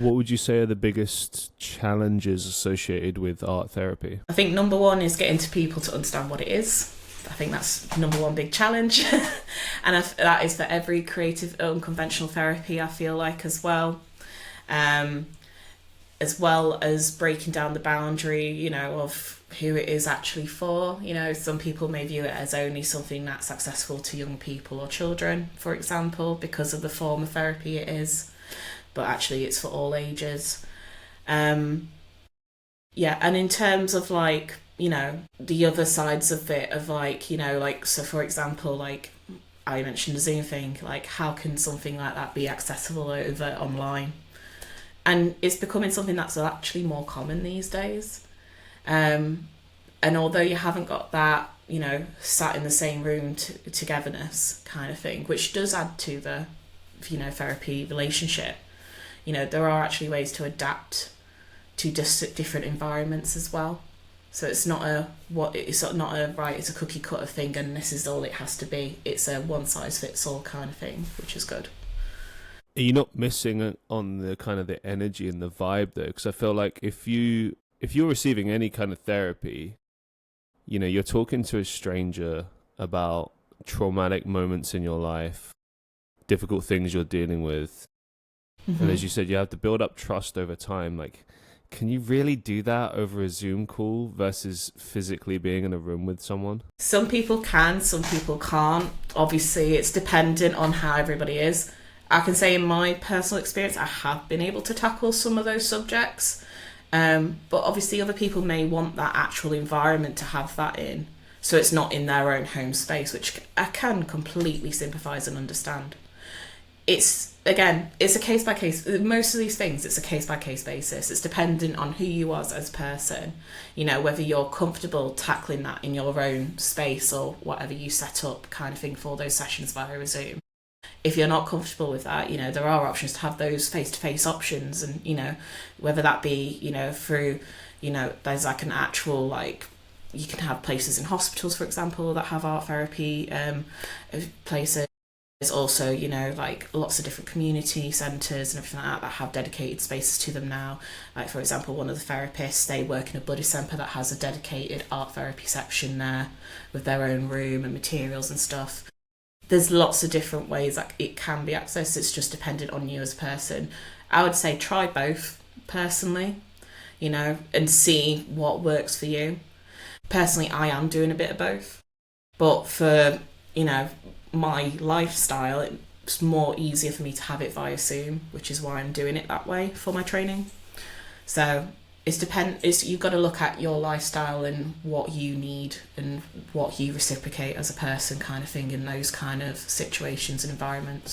What would you say are the biggest challenges associated with art therapy? I think number one is getting to people to understand what it is. I think that's number one big challenge. And that is for every creative unconventional therapy, I feel like, as well. As well as breaking down the boundary, of who it is actually for. Some people may view it as only something that's accessible to young people or children, for example, because of the form of therapy it is. But actually it's for all ages. And in terms of the other sides of it, of so for example, I mentioned the Zoom thing, how can something like that be accessible over online? And it's becoming something that's actually more common these days. And although you haven't got that, sat in the same room togetherness kind of thing, which does add to the, therapy relationship, there are actually ways to adapt to just different environments as well. So it's not it's a cookie cutter thing and this is all it has to be. It's a one size fits all kind of thing, which is good. Are you not missing on the kind of the energy and the vibe though? Because I feel like if you're receiving any kind of therapy, you're talking to a stranger about traumatic moments in your life, difficult things you're dealing with. Mm-hmm. And as you said, you have to build up trust over time. Can you really do that over a Zoom call versus physically being in a room with someone? Some people can, some people can't. Obviously, it's dependent on how everybody is. I can say in my personal experience, I have been able to tackle some of those subjects. But obviously other people may want that actual environment to have that in. So it's not in their own home space, which I can completely sympathise and understand. It's a case by case. Most of these things, it's a case by case basis. It's dependent on who you are as a person, whether you're comfortable tackling that in your own space or whatever you set up kind of thing for those sessions via a Zoom. If you're not comfortable with that, there are options to have those face-to-face options and, whether that be, through, there's an actual, you can have places in hospitals, for example, that have art therapy places. There's also, lots of different community centres and everything like that have dedicated spaces to them now. Like, for example, one of the therapists, they work in a bloody centre that has a dedicated art therapy section there with their own room and materials and stuff. There's lots of different ways that it can be accessed. It's just dependent on you as a person. I would say try both personally, and see what works for you. Personally, I am doing a bit of both. But for, my lifestyle, it's more easier for me to have it via Zoom, which is why I'm doing it that way for my training. So you've got to look at your lifestyle and what you need and what you reciprocate as a person kind of thing in those kind of situations and environments.